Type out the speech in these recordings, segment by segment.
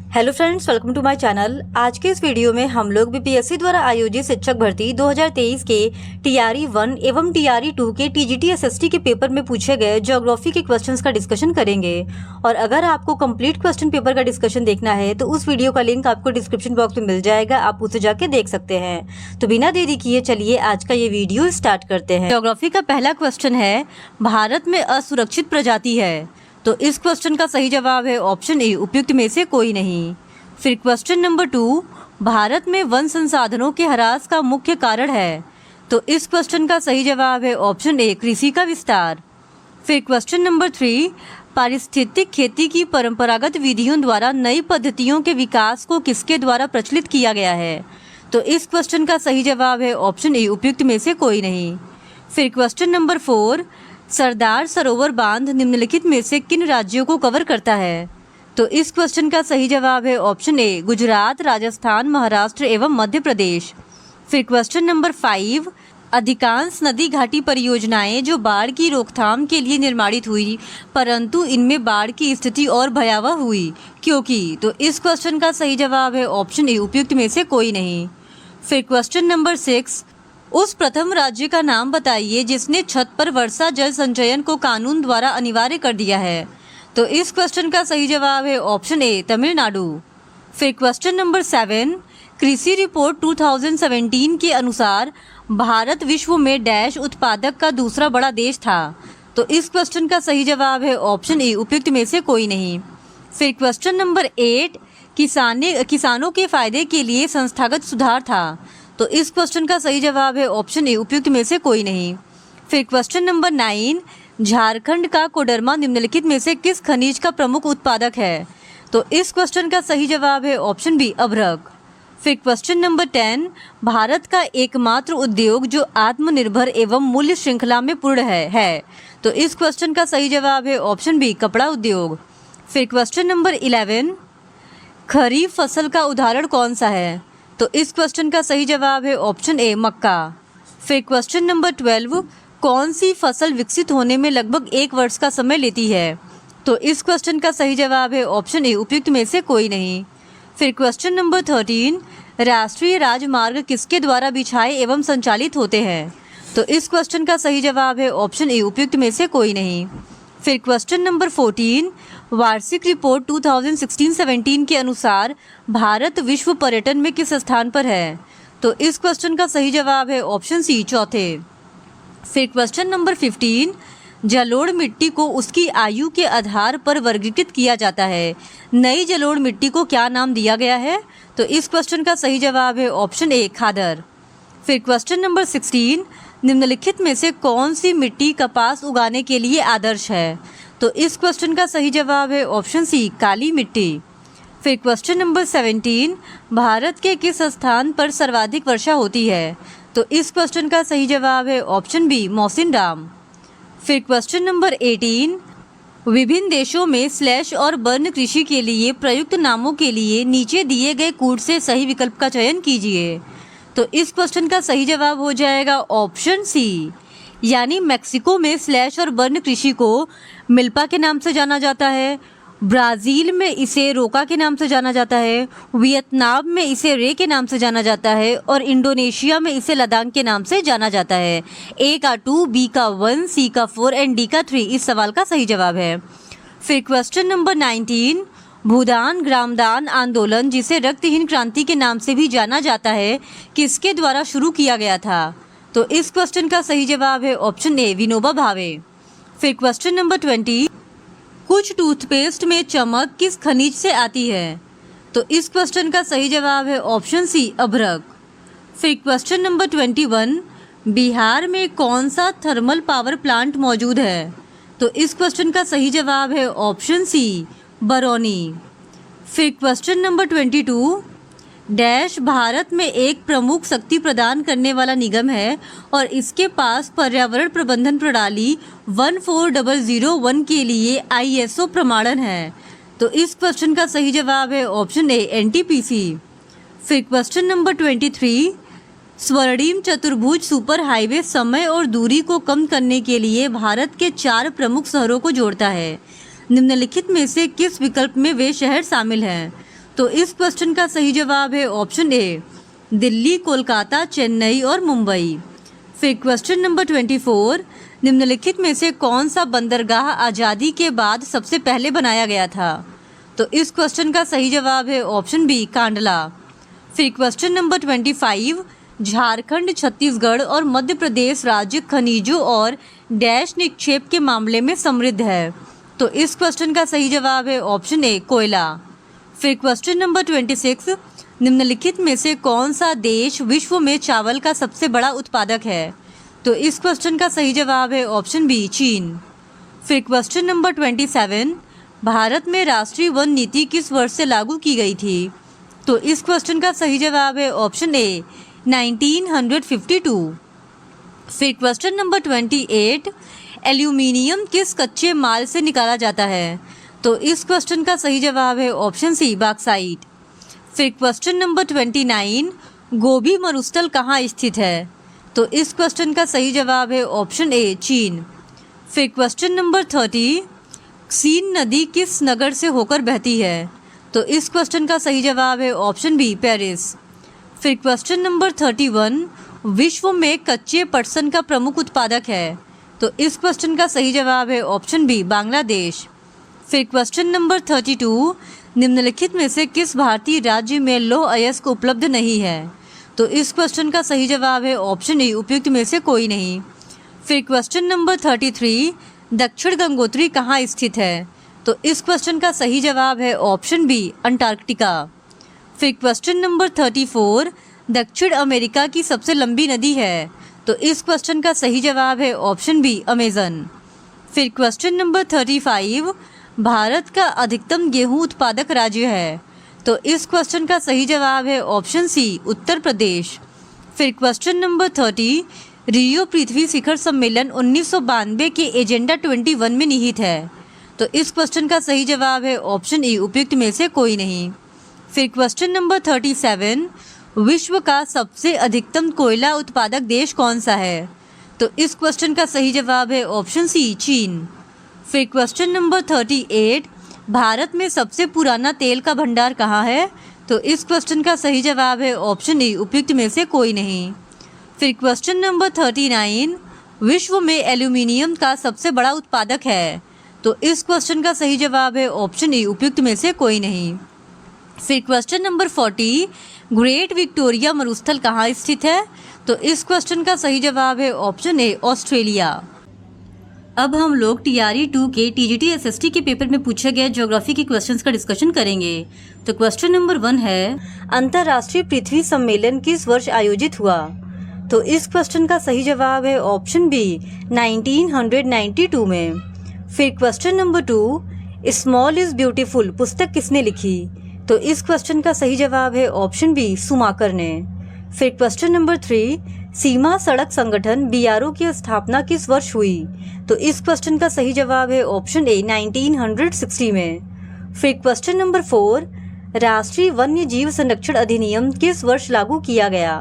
Hello friends, welcome to my channel. आज के इस वीडियो में हम लोग बीपीएससी द्वारा आयोजित शिक्षक भर्ती 2023 के टीआरई 1 एवं टीआरई 2 के टीजीटी एसएसटी के पेपर में पूछे गए ज्योग्राफी के क्वेश्चंस का डिस्कशन करेंगे। और अगर आपको कंप्लीट क्वेश्चन पेपर का डिस्कशन देखना है तो उस वीडियो का लिंक आपको डिस्क्रिप्शन बॉक्स में मिल जाएगा, आप उसे जाके देख सकते हैं। तो बिना देरी किए चलिए आज का ये वीडियो स्टार्ट करते हैं। ज्योग्राफी का पहला क्वेश्चन है, भारत में असुरक्षित प्रजाति है। तो इस क्वेश्चन का सही जवाब है ऑप्शन ए, उपयुक्त में से कोई नहीं। फिर क्वेश्चन नंबर 2, भारत में वन संसाधनों के ह्रास का मुख्य कारण है। तो इस क्वेश्चन का सही जवाब है ऑप्शन ए, कृषि का विस्तार। फिर क्वेश्चन नंबर 3, पारिस्थितिक खेती की परंपरागत विधियों द्वारा नई पद्धतियों के विकास को किसके द्वारा प्रचलित किया गया है। तो इस क्वेश्चन का सही जवाब है ऑप्शन ए, उपयुक्त में से कोई नहीं। फिर क्वेश्चन नंबर 4, सरदार सरोवर बांध निम्नलिखित में से किन राज्यों को कवर करता है। तो इस क्वेश्चन का सही जवाब है ऑप्शन ए, गुजरात, राजस्थान, महाराष्ट्र एवं मध्य प्रदेश। फिर क्वेश्चन नंबर 5, अधिकांश नदी घाटी परियोजनाएं जो बाढ़ की रोकथाम के लिए निर्माणित हुई, परंतु इनमें बाढ़ की स्थिति और भयावह हुई क्योंकि। तो इस क्वेश्चन का सही जवाब है ऑप्शन ए, उपयुक्त में से कोई नहीं। फिर क्वेश्चन नंबर 6, उस प्रथम राज्य का नाम बताइए जिसने छत पर वर्षा जल संचयन को कानून द्वारा अनिवार्य कर दिया है। तो इस क्वेश्चन का सही जवाब है ऑप्शन ए, तमिलनाडु। फिर क्वेश्चन नंबर 7, कृषि रिपोर्ट 2017 के अनुसार भारत विश्व में डैश उत्पादक का दूसरा बड़ा देश था। तो इस क्वेश्चन का सही जवाब है ऑप्शन ए, उपयुक्त में से कोई नहीं। फिर क्वेश्चन नंबर 8, किसानों के फायदे के लिए संस्थागत सुधार था। तो इस क्वेश्चन का सही जवाब है ऑप्शन ए, उपयुक्त में से कोई नहीं। फिर क्वेश्चन नंबर 9, झारखंड का कोडरमा निम्नलिखित में से किस खनिज का प्रमुख उत्पादक है। तो इस क्वेश्चन का सही जवाब है ऑप्शन बी, अभ्रक। फिर क्वेश्चन नंबर 10, भारत का एकमात्र उद्योग जो आत्मनिर्भर एवं मूल्य श्रृंखला में पूर्ण है। तो इस क्वेश्चन का सही जवाब है ऑप्शन बी, कपड़ा उद्योग। फिर क्वेश्चन नंबर 11, खरीफ फसल का उदाहरण कौन सा है। तो इस क्वेश्चन का सही जवाब है ऑप्शन ए, मक्का। फिर क्वेश्चन नंबर 12, कौन सी फसल विकसित होने में लगभग 1 वर्ष का समय लेती है। तो इस क्वेश्चन का सही जवाब है ऑप्शन ए, उपयुक्त में से कोई नहीं। फिर क्वेश्चन नंबर 13, राष्ट्रीय राजमार्ग किसके द्वारा बिछाए एवं संचालित होते हैं। तो इस क्वेश्चन का सही जवाब है ऑप्शन ए, उपयुक्त में से कोई नहीं। फिर क्वेश्चन नंबर 14, वार्षिक रिपोर्ट 2016-17 के अनुसार भारत विश्व पर्यटन में किस स्थान पर है। तो इस क्वेश्चन का सही जवाब है ऑप्शन सी, चौथे। फिर क्वेश्चन नंबर 15, जलोढ़ मिट्टी को उसकी आयु के आधार पर वर्गीकृत किया जाता है। नई जलोढ़ मिट्टी को क्या नाम दिया गया है। तो इस क्वेश्चन का सही जवाब है ऑप्शन ए, खादर। फिर क्वेश्चन नंबर 16, निम्नलिखित में से कौन सी मिट्टी कपास उगाने के लिए आदर्श है। तो इस क्वेश्चन का सही जवाब है ऑप्शन सी, काली मिट्टी। फिर क्वेश्चन नंबर 17, भारत के किस स्थान पर सर्वाधिक वर्षा होती है। तो इस क्वेश्चन का सही जवाब है ऑप्शन बी, मौसिनराम। फिर क्वेश्चन नंबर 18, विभिन्न देशों में स्लैश और बर्न कृषि के लिए प्रयुक्त नामों के लिए नीचे दिए गए कूट से सही विकल्प का चयन कीजिए। तो इस क्वेश्चन का सही जवाब हो जाएगा ऑप्शन सी, यानी मैक्सिको में स्लैश और बर्न कृषि को मिल्पा के नाम से जाना जाता है, ब्राज़ील में इसे रोका के नाम से जाना जाता है, वियतनाम में इसे रे के नाम से जाना जाता है और इंडोनेशिया में इसे लदांग के नाम से जाना जाता है। ए का 2, बी का 1, सी का 4 एंड डी का 3 इस सवाल का सही जवाब है। फिर क्वेश्चन नंबर 19, भूदान ग्रामदान आंदोलन जिसे रक्तहीन क्रांति के नाम से भी जाना जाता है, किसके द्वारा शुरू किया गया था। तो इस क्वेश्चन का सही जवाब है ऑप्शन ए, विनोबा भावे। फिर क्वेश्चन नंबर 20, कुछ टूथपेस्ट में चमक किस खनिज से आती है। तो इस क्वेश्चन का सही जवाब है ऑप्शन सी, अभ्रक। फिर क्वेश्चन नंबर 21, बिहार में कौन सा थर्मल पावर प्लांट मौजूद है। तो इस क्वेश्चन का सही जवाब है ऑप्शन सी, बरौनी। फिर क्वेश्चन नंबर 22, डैश भारत में एक प्रमुख शक्ति प्रदान करने वाला निगम है और इसके पास पर्यावरण प्रबंधन प्रणाली 14001 के लिए ISO प्रमाणन है। तो इस क्वेश्चन का सही जवाब है ऑप्शन ए, NTPC। फिर क्वेश्चन नंबर 23, स्वर्णिम चतुर्भुज सुपर हाईवे समय और दूरी को कम करने के लिए भारत के 4 प्रमुख शहरों को जोड़ता है। निम्नलिखित में से किस विकल्प में वे शहर शामिल हैं। तो इस क्वेश्चन का सही जवाब है ऑप्शन ए, दिल्ली, कोलकाता, चेन्नई और मुंबई। फिर क्वेश्चन नंबर 24, निम्नलिखित में से कौन सा बंदरगाह आज़ादी के बाद सबसे पहले बनाया गया था? तो इस क्वेश्चन का सही जवाब है ऑप्शन बी, कांडला। फिर क्वेश्चन नंबर 25, झारखंड, छत्तीसगढ़ और मध्य प्रदेश राज्य खनिजों और डैश निक्षेप के मामले में समृद्ध है। तो इस क्वेश्चन का सही जवाब है ऑप्शन ए, कोयला। फिर क्वेश्चन नंबर 26, निम्नलिखित में से कौन सा देश विश्व में चावल का सबसे बड़ा उत्पादक है? तो इस क्वेश्चन का सही जवाब है ऑप्शन बी, चीन। फिर क्वेश्चन नंबर 27, भारत में राष्ट्रीय वन नीति किस वर्ष से लागू की गई थी? तो इस क्वेश्चन का सही जवाब है ऑप्शन ए, 1952। फिर क्वेश्चन नंबर 28, एल्यूमिनियम किस कच्चे माल से निकाला जाता है? तो इस क्वेश्चन का सही जवाब है ऑप्शन सी, बॉक्साइट। फिर क्वेश्चन नंबर 29, गोबी मरुस्थल कहाँ स्थित है? तो इस क्वेश्चन का सही जवाब है ऑप्शन ए, चीन। फिर क्वेश्चन नंबर 30, सीन नदी किस नगर से होकर बहती है? तो इस क्वेश्चन का सही जवाब है ऑप्शन बी, पेरिस। फिर क्वेश्चन नंबर 31, विश्व में कच्चे पटसन का प्रमुख उत्पादक है? तो इस क्वेश्चन का सही जवाब है ऑप्शन बी, बांग्लादेश। फिर क्वेश्चन नंबर 32, निम्नलिखित में से किस भारतीय राज्य में लौह अयस्क उपलब्ध नहीं है? तो इस क्वेश्चन का सही जवाब है ऑप्शन ए, उपयुक्त में से कोई नहीं। फिर क्वेश्चन नंबर 33, दक्षिण गंगोत्री कहाँ स्थित है? तो इस क्वेश्चन का सही जवाब है ऑप्शन बी, अंटार्कटिका। फिर क्वेश्चन नंबर 34, दक्षिण अमेरिका की सबसे लंबी नदी है? तो इस क्वेश्चन का सही जवाब है ऑप्शन बी, अमेजन। फिर क्वेश्चन नंबर 35, भारत का अधिकतम गेहूं उत्पादक राज्य है? तो इस क्वेश्चन का सही जवाब है ऑप्शन सी, उत्तर प्रदेश। फिर क्वेश्चन नंबर 30, रियो पृथ्वी शिखर सम्मेलन 1992 के एजेंडा 21 में निहित है? तो इस क्वेश्चन का सही जवाब है ऑप्शन ई, उपयुक्त में से कोई नहीं। फिर क्वेश्चन नंबर 37, विश्व का सबसे अधिकतम कोयला उत्पादक देश कौन सा है? तो इस क्वेश्चन का सही जवाब है ऑप्शन सी, चीन। फिर क्वेश्चन नंबर 38, भारत में सबसे पुराना तेल का भंडार कहाँ है? तो इस क्वेश्चन का सही जवाब है ऑप्शन ई, उपयुक्त में से कोई नहीं। फिर क्वेश्चन नंबर 39, विश्व में एल्यूमिनियम का सबसे बड़ा उत्पादक है? तो इस क्वेश्चन का सही जवाब है ऑप्शन ई, उपयुक्त में से कोई नहीं। फिर क्वेश्चन नंबर 40, ग्रेट विक्टोरिया मरुस्थल कहाँ स्थित है? तो इस क्वेश्चन का सही जवाब है ऑप्शन ए, ऑस्ट्रेलिया। अब हम लोग TRE 2 के TGT SST के पेपर में पूछे गए ज्योग्राफी के क्वेश्चंस का डिस्कशन करेंगे। तो क्वेश्चन नंबर 1 है, अंतर्राष्ट्रीय पृथ्वी सम्मेलन किस वर्ष आयोजित हुआ? तो इस क्वेश्चन का सही जवाब है ऑप्शन बी, 1992 में। फिर question number 2, small is beautiful पुस्तक किसने लिखी? तो इस क्वेश्चन का सही जवाब है ऑप्शन बी, सुमाकर ने। फिर क्वेश्चन नंबर 3, सीमा सड़क संगठन BRO की स्थापना किस वर्ष हुई? तो इस क्वेश्चन का सही जवाब है ऑप्शन ए, 1960 में। फिर क्वेश्चन नंबर 4, राष्ट्रीय वन्य जीव संरक्षण अधिनियम किस वर्ष लागू किया गया?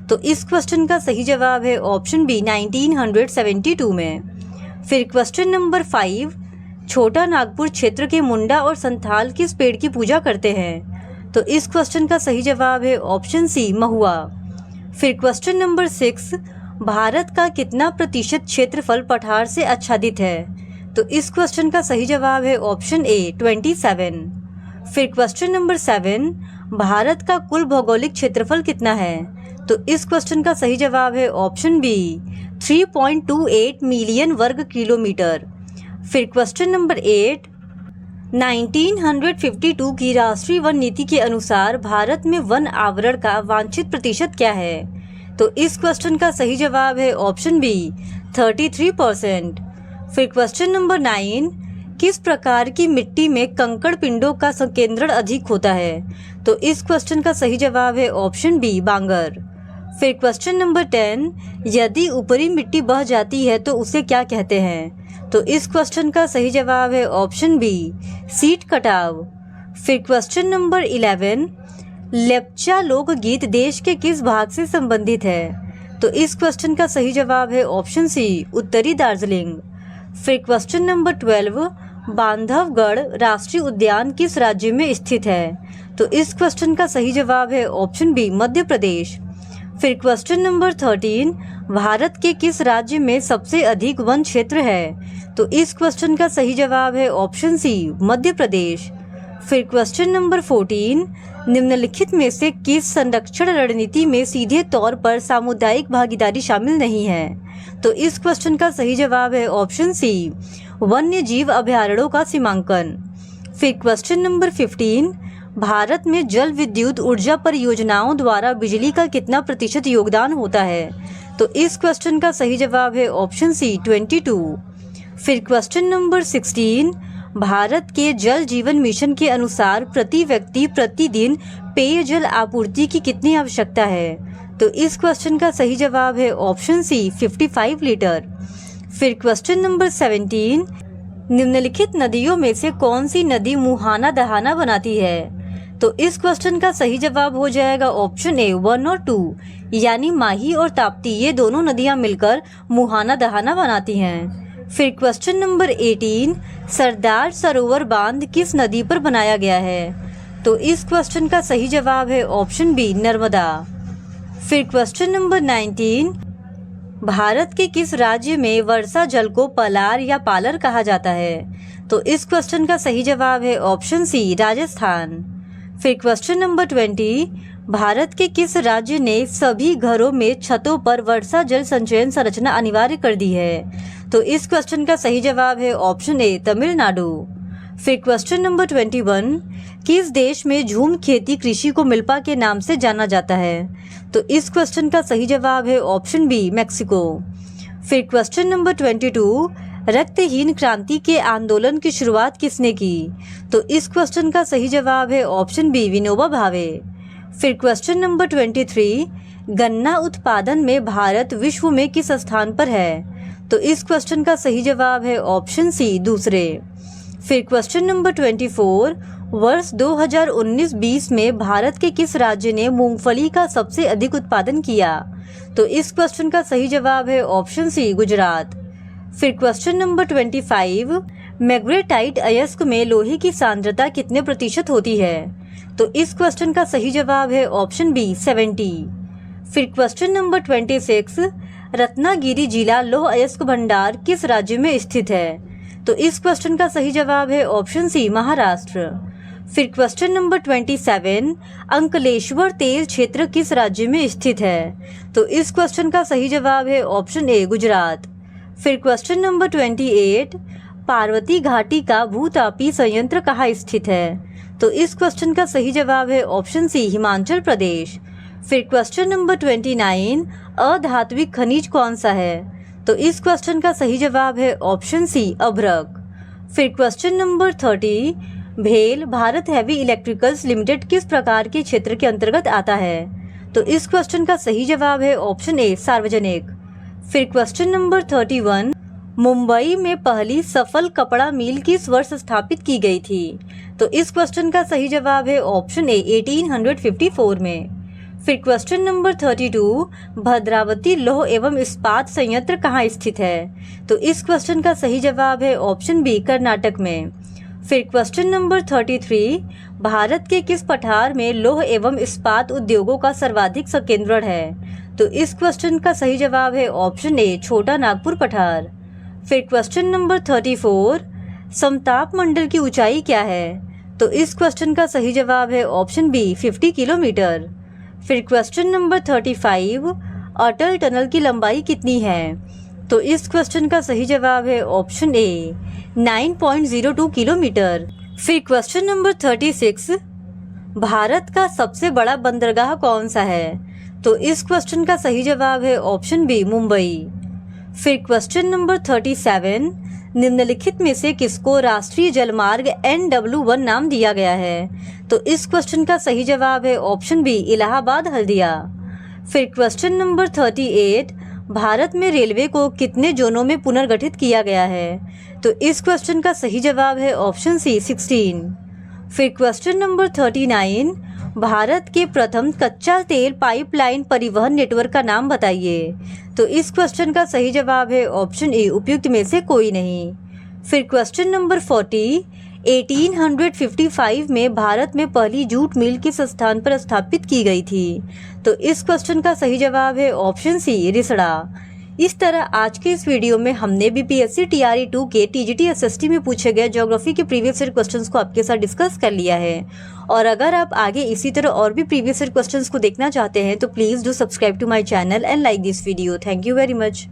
तो इस क्वेश्चन का सही जवाब है ऑप्शन बी, 1972 में। फिर क्वेश्चन नंबर 5, छोटा नागपुर क्षेत्र के मुंडा और संथाल किस पेड़ की पूजा करते हैं? तो इस क्वेश्चन का सही जवाब है ऑप्शन सी, महुआ। फिर क्वेश्चन नंबर 6, भारत का कितना प्रतिशत क्षेत्रफल पठार से आच्छादित है? तो इस क्वेश्चन का सही जवाब है ऑप्शन ए, 27। फिर क्वेश्चन नंबर 7, भारत का कुल भौगोलिक क्षेत्रफल कितना है? तो इस क्वेश्चन का सही जवाब है ऑप्शन बी, 3.28 मिलियन वर्ग किलोमीटर। फिर क्वेश्चन नंबर 8, 1952 की राष्ट्रीय वन नीति के अनुसार भारत में वन आवरण का वांछित प्रतिशत क्या है? तो इस क्वेश्चन का सही जवाब है ऑप्शन बी, 33%। फिर क्वेश्चन नंबर 9, किस प्रकार की मिट्टी में कंकड़ पिंडों का संकेंद्रण अधिक होता है? तो इस क्वेश्चन का सही जवाब है ऑप्शन बी, बांगर। फिर क्वेश्चन नंबर 10, यदि ऊपरी मिट्टी बह जाती है तो उसे क्या कहते हैं? तो इस क्वेश्चन का सही जवाब है ऑप्शन बी, सीट कटाव। फिर क्वेश्चन नंबर 11, लेप्चा लोकगीत देश के किस भाग से संबंधित है? तो इस क्वेश्चन का सही जवाब है ऑप्शन सी, उत्तरी दार्जिलिंग। फिर क्वेश्चन नंबर 12, बांधवगढ़ राष्ट्रीय उद्यान किस राज्य में स्थित है? तो इस क्वेश्चन का सही जवाब है ऑप्शन बी मध्य प्रदेश। फिर क्वेश्चन नंबर 13, भारत के किस राज्य में सबसे अधिक वन क्षेत्र है? तो इस क्वेश्चन का सही जवाब है ऑप्शन सी मध्य प्रदेश। फिर क्वेश्चन नंबर 14, निम्नलिखित में से किस संरक्षण रणनीति में सीधे तौर पर सामुदायिक भागीदारी शामिल नहीं है? तो इस क्वेश्चन का सही जवाब है ऑप्शन सी वन्य जीव अभयारण्यों का सीमांकन। फिर क्वेश्चन नंबर 15, भारत में जल विद्युत ऊर्जा परियोजनाओं द्वारा बिजली का कितना प्रतिशत योगदान होता है? तो इस क्वेश्चन का सही जवाब है ऑप्शन सी 22। फिर क्वेश्चन नंबर 16, भारत के जल जीवन मिशन के अनुसार प्रति व्यक्ति प्रतिदिन पेयजल आपूर्ति की कितनी आवश्यकता है? तो इस क्वेश्चन का सही जवाब है ऑप्शन सी 55 लीटर। फिर क्वेश्चन नंबर 17, निम्नलिखित नदियों में से कौन सी नदी मुहाना दहाना बनाती है? तो इस क्वेश्चन का सही जवाब हो जाएगा ऑप्शन ए 1 और 2, यानी माही और ताप्ती, ये दोनों नदियां मिलकर मुहाना दहाना बनाती हैं। फिर क्वेश्चन नंबर 18, सरदार सरोवर बांध किस नदी पर बनाया गया है? तो इस क्वेश्चन का सही जवाब है ऑप्शन बी नर्मदा। फिर क्वेश्चन नंबर 19, भारत के किस राज्य में वर्षा जल को पलार या पालर कहा जाता है? तो इस क्वेश्चन का सही जवाब है ऑप्शन सी राजस्थान। फिर क्वेश्चन नंबर 20, भारत के किस राज्य ने सभी घरों में छतों पर वर्षा जल संचयन संरचना अनिवार्य कर दी है? तो इस क्वेश्चन का सही जवाब है ऑप्शन ए तमिलनाडु। फिर क्वेश्चन नंबर 21, किस देश में झूम खेती कृषि को मिल्पा के नाम से जाना जाता है? तो इस क्वेश्चन का सही जवाब है ऑप्शन बी मैक्सिको। फिर क्वेश्चन नंबर 22, रक्तहीन क्रांति के आंदोलन की शुरुआत किसने की? तो इस क्वेश्चन का सही जवाब है ऑप्शन बी विनोबा भावे। फिर क्वेश्चन नंबर 23, गन्ना उत्पादन में भारत विश्व में किस स्थान पर है? तो इस क्वेश्चन का सही जवाब है ऑप्शन सी दूसरे। फिर क्वेश्चन नंबर 24, वर्ष 2019-20 में भारत के किस राज्य ने मूंगफली का सबसे अधिक उत्पादन किया? तो इस क्वेश्चन का सही जवाब है ऑप्शन सी गुजरात। फिर क्वेश्चन नंबर 25, मैग्नेटाइट अयस्क में लोहे की सांद्रता कितने प्रतिशत होती है? तो इस क्वेश्चन का सही जवाब है ऑप्शन बी 70। फिर क्वेश्चन नंबर 26, रत्नागिरी जिला लौह अयस्क भंडार किस राज्य में स्थित है? तो इस क्वेश्चन का सही जवाब है ऑप्शन सी महाराष्ट्र। फिर क्वेश्चन नंबर 27, अंकलेश्वर तेल क्षेत्र किस राज्य में स्थित है? तो इस क्वेश्चन का सही जवाब है ऑप्शन ए गुजरात। फिर क्वेश्चन नंबर 28, पार्वती घाटी का भूतापी संयंत्र कहाँ स्थित है? तो इस क्वेश्चन का सही जवाब है ऑप्शन सी हिमाचल प्रदेश। फिर क्वेश्चन नंबर 29, अधात्विक खनिज कौन सा है? तो इस क्वेश्चन का सही जवाब है ऑप्शन सी अभ्रक। फिर क्वेश्चन नंबर 30, भेल भारत हैवी इलेक्ट्रिकल्स लिमिटेड किस प्रकार के क्षेत्र के अंतर्गत आता है? तो इस क्वेश्चन का सही जवाब है ऑप्शन ए सार्वजनिक। फिर क्वेश्चन नंबर 31, मुंबई में पहली सफल कपड़ा मिल किस वर्ष स्थापित की गई थी? तो इस क्वेश्चन का सही जवाब है ऑप्शन ए 1854 में। फिर क्वेश्चन नंबर 32, भद्रावती लौह एवं इस्पात संयंत्र कहाँ स्थित है? तो इस क्वेश्चन का सही जवाब है ऑप्शन बी कर्नाटक में। फिर क्वेश्चन नंबर 33, भारत के किस पठार में लौह एवं इस्पात उद्योगों का सर्वाधिक संकेंद्रण है? तो इस क्वेश्चन का सही जवाब है ऑप्शन ए छोटा नागपुर पठार। फिर क्वेश्चन नंबर 34, समताप मंडल की ऊंचाई क्या है? तो इस क्वेश्चन का सही जवाब है ऑप्शन बी 50 किलोमीटर। फिर क्वेश्चन नंबर 35, अटल टनल की लंबाई कितनी है? तो इस क्वेश्चन का सही जवाब है ऑप्शन ए 9.02 किलोमीटर। फिर क्वेश्चन नंबर 36, भारत का सबसे बड़ा बंदरगाह कौन सा है? तो इस क्वेश्चन का सही जवाब है ऑप्शन बी मुंबई। फिर क्वेश्चन नंबर 37, निम्नलिखित में से किसको राष्ट्रीय जलमार्ग NW1 नाम दिया गया है? तो इस क्वेश्चन का सही जवाब है ऑप्शन बी इलाहाबाद हल्दिया। फिर क्वेश्चन नंबर 38, भारत में रेलवे को कितने जोनों में पुनर्गठित किया गया है? तो इस क्वेश्चन का सही जवाब है ऑप्शन सी 16। फिर क्वेश्चन नंबर 39, भारत के प्रथम कच्चा तेल पाइपलाइन परिवहन नेटवर्क का नाम बताइए। तो इस क्वेश्चन का सही जवाब है ऑप्शन ए उपयुक्त में से कोई नहीं। फिर क्वेश्चन नंबर 40, 1855 में भारत में पहली जूट मिल किस स्थान पर स्थापित की गई थी? तो इस क्वेश्चन का सही जवाब है ऑप्शन सी, रिसड़ा। इस तरह आज के इस वीडियो में हमने बीपीएससी टीआरई 2 के टीजीटी एसएसटी में पूछे गए ज्योग्राफी के प्रीवियस ईयर क्वेश्चंस को आपके साथ डिस्कस कर लिया है। और अगर आप आगे इसी तरह और भी प्रीवियस ईयर क्वेश्चंस को देखना चाहते हैं तो please do subscribe to my channel and like this video. Thank you very much.